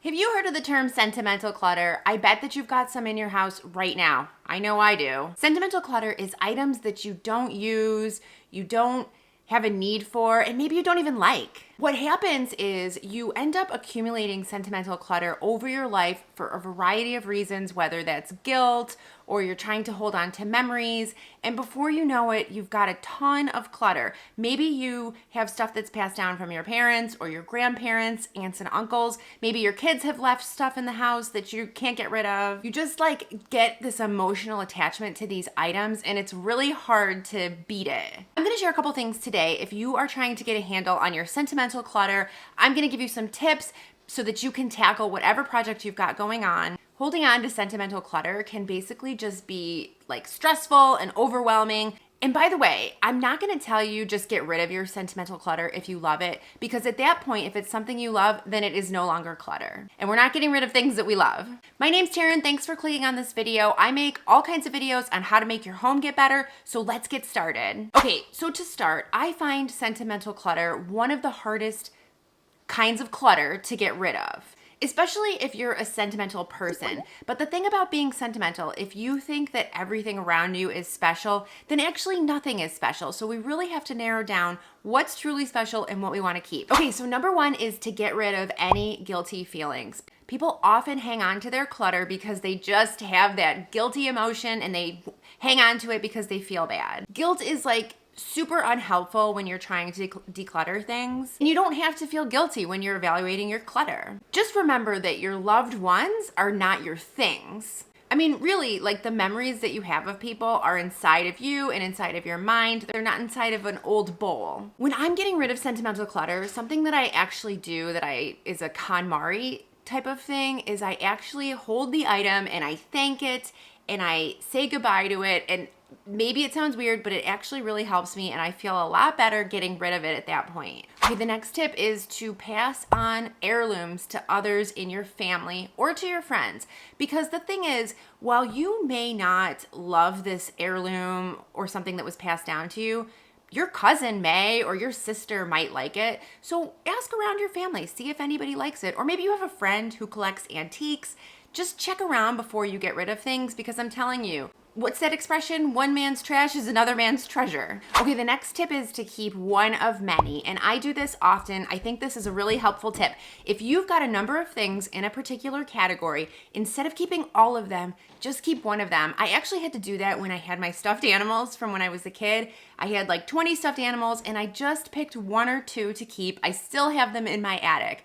Have you heard of the term sentimental clutter? I bet that you've got some in your house right now. I know I do. Sentimental clutter is items that you don't use, you don't have a need for, and maybe you don't even like. What happens is you end up accumulating sentimental clutter over your life for a variety of reasons, whether that's guilt or you're trying to hold on to memories. And before you know it, you've got a ton of clutter. Maybe you have stuff that's passed down from your parents or your grandparents, aunts and uncles. Maybe your kids have left stuff in the house that you can't get rid of. You just get this emotional attachment to these items, and it's really hard to beat it. I'm gonna share a couple things today. If you are trying to get a handle on your sentimental clutter, I'm gonna give you some tips so that you can tackle whatever project you've got going on. Holding on to sentimental clutter can basically just be stressful and overwhelming. And by the way, I'm not gonna tell you just get rid of your sentimental clutter if you love it, because at that point, if it's something you love, then it is no longer clutter. And we're not getting rid of things that we love. My name's Taryn, thanks for clicking on this video. I make all kinds of videos on how to make your home get better, so let's get started. Okay, so to start, I find sentimental clutter one of the hardest kinds of clutter to get rid of, especially if you're a sentimental person. But the thing about being sentimental, if you think that everything around you is special, then actually nothing is special. So we really have to narrow down what's truly special and what we want to keep. Okay, so number one is to get rid of any guilty feelings. People often hang on to their clutter because they just have that guilty emotion and they hang on to it because they feel bad. Guilt is super unhelpful when you're trying to declutter things. And you don't have to feel guilty when you're evaluating your clutter. Just remember that your loved ones are not your things. I mean, really, the memories that you have of people are inside of you and inside of your mind. They're not inside of an old bowl. When I'm getting rid of sentimental clutter, something that I actually do is a KonMari type of thing, is I actually hold the item and I thank it and I say goodbye to it. And maybe it sounds weird, but it actually really helps me and I feel a lot better getting rid of it at that point. Okay, the next tip is to pass on heirlooms to others in your family or to your friends. Because the thing is, while you may not love this heirloom or something that was passed down to you, your cousin may, or your sister might like it. So ask around your family, see if anybody likes it. Or maybe you have a friend who collects antiques. Just check around before you get rid of things, because I'm telling you, what's that expression? One man's trash is another man's treasure. Okay, the next tip is to keep one of many, and I do this often. I think this is a really helpful tip. If you've got a number of things in a particular category, instead of keeping all of them, just keep one of them. I actually had to do that when I had my stuffed animals from when I was a kid. I had 20 stuffed animals, and I just picked one or two to keep. I still have them in my attic.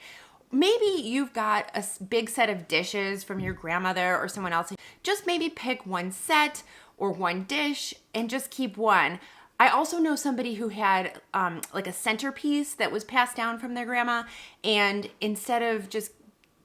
Maybe you've got a big set of dishes from your grandmother or someone else. Just maybe pick one set or one dish and just keep one. I also know somebody who had a centerpiece that was passed down from their grandma, and instead of just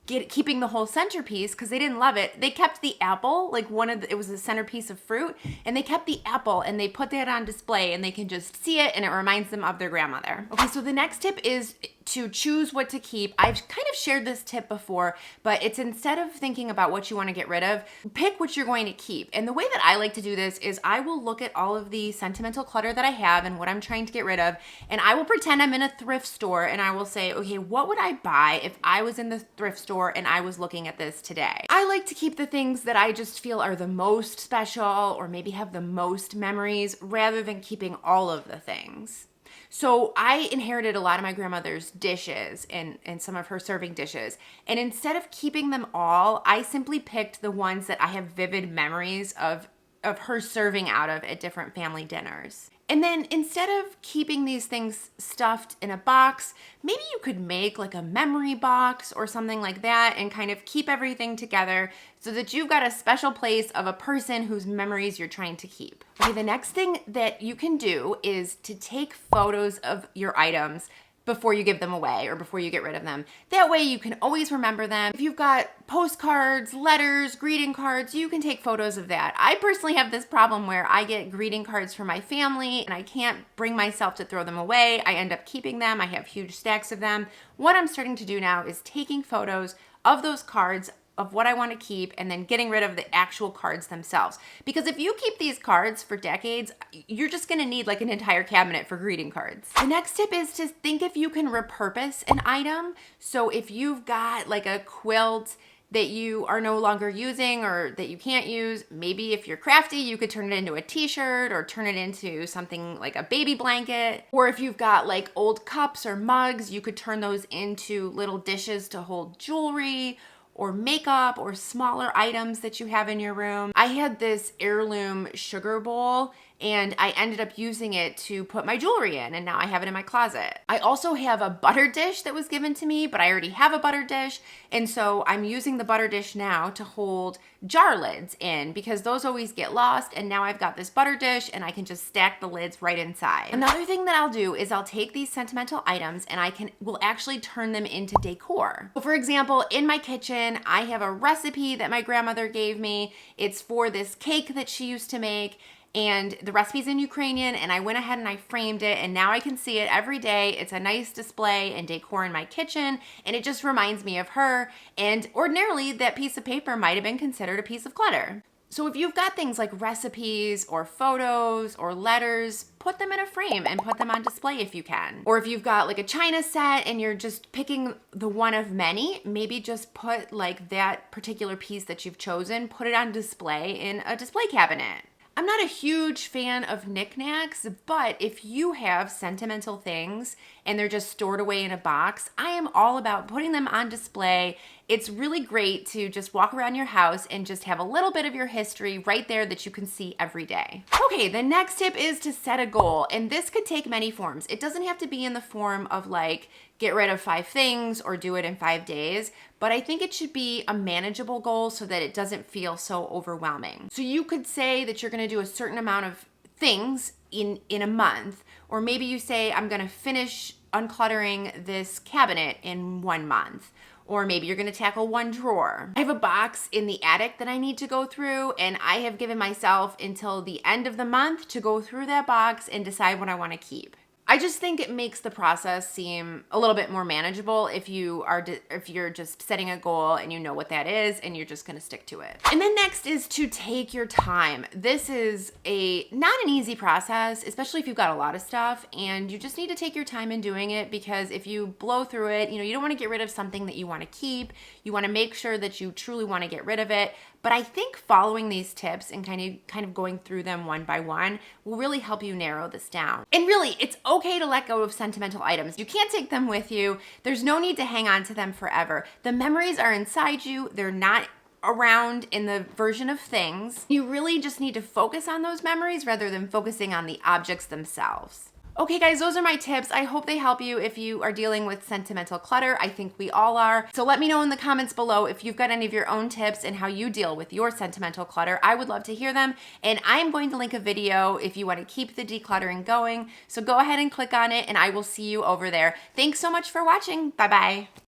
keeping the whole centerpiece because they didn't love it, they kept the apple, it was a centerpiece of fruit, and they kept the apple and they put that on display and they can just see it and it reminds them of their grandmother. Okay, so the next tip is to choose what to keep. I've kind of shared this tip before, but it's instead of thinking about what you want to get rid of, pick what you're going to keep. And the way that I like to do this is I will look at all of the sentimental clutter that I have and what I'm trying to get rid of, and I will pretend I'm in a thrift store and I will say, okay, what would I buy if I was in the thrift store and I was looking at this today? I like to keep the things that I just feel are the most special or maybe have the most memories, rather than keeping all of the things. So I inherited a lot of my grandmother's dishes and some of her serving dishes. And instead of keeping them all, I simply picked the ones that I have vivid memories of her serving out of at different family dinners. And then instead of keeping these things stuffed in a box, maybe you could make a memory box or something like that and kind of keep everything together so that you've got a special place of a person whose memories you're trying to keep. Okay, the next thing that you can do is to take photos of your items before you give them away or before you get rid of them. That way you can always remember them. If you've got postcards, letters, greeting cards, you can take photos of that. I personally have this problem where I get greeting cards from my family and I can't bring myself to throw them away. I end up keeping them. I have huge stacks of them. What I'm starting to do now is taking photos of those cards of what I want to keep and then getting rid of the actual cards themselves. Because if you keep these cards for decades, you're just going to need like an entire cabinet for greeting cards. The next tip is to think if you can repurpose an item. So if you've got like a quilt that you are no longer using or that you can't use, maybe if you're crafty, you could turn it into a t-shirt or turn it into something like a baby blanket. Or if you've got like old cups or mugs, you could turn those into little dishes to hold jewelry or makeup or smaller items that you have in your room. I had this heirloom sugar bowl and I ended up using it to put my jewelry in, and now I have it in my closet. I also have a butter dish that was given to me, but I already have a butter dish, and so I'm using the butter dish now to hold jar lids in because those always get lost, and now I've got this butter dish and I can just stack the lids right inside. Another thing that I'll do is I'll take these sentimental items and will actually turn them into decor. So for example, in my kitchen, I have a recipe that my grandmother gave me. It's for this cake that she used to make, and the recipe's in Ukrainian, and I went ahead and I framed it, and now I can see it every day. It's a nice display and decor in my kitchen, and it just reminds me of her, and ordinarily that piece of paper might have been considered a piece of clutter. So if you've got things like recipes or photos or letters, put them in a frame and put them on display if you can. Or if you've got like a china set and you're just picking the one of many, maybe just put like that particular piece that you've chosen, put it on display in a display cabinet. I'm not a huge fan of knickknacks, but if you have sentimental things and they're just stored away in a box, I am all about putting them on display. It's really great to just walk around your house and just have a little bit of your history right there that you can see every day. Okay, the next tip is to set a goal, and this could take many forms. It doesn't have to be in the form of like, get rid of 5 things or do it in 5 days, but I think it should be a manageable goal so that it doesn't feel so overwhelming. So you could say that you're gonna do a certain amount of things in a month, or maybe you say, I'm gonna finish uncluttering this cabinet in 1 month. Or maybe you're gonna tackle 1 drawer. I have a box in the attic that I need to go through, and I have given myself until the end of the month to go through that box and decide what I wanna keep. I just think it makes the process seem a little bit more manageable if you're just setting a goal and you know what that is and you're just gonna stick to it. And then next is to take your time. This is not an easy process, especially if you've got a lot of stuff, and you just need to take your time in doing it, because if you blow through it, you don't wanna get rid of something that you wanna keep. You wanna make sure that you truly wanna get rid of it. But I think following these tips and kind of going through them one by one will really help you narrow this down. And really, it's okay to let go of sentimental items. You can't take them with you. There's no need to hang on to them forever. The memories are inside you. They're not around in the version of things. You really just need to focus on those memories rather than focusing on the objects themselves. Okay guys, those are my tips. I hope they help you if you are dealing with sentimental clutter. I think we all are. So let me know in the comments below if you've got any of your own tips and how you deal with your sentimental clutter. I would love to hear them. And I am going to link a video if you want to keep the decluttering going. So go ahead and click on it, and I will see you over there. Thanks so much for watching. Bye-bye.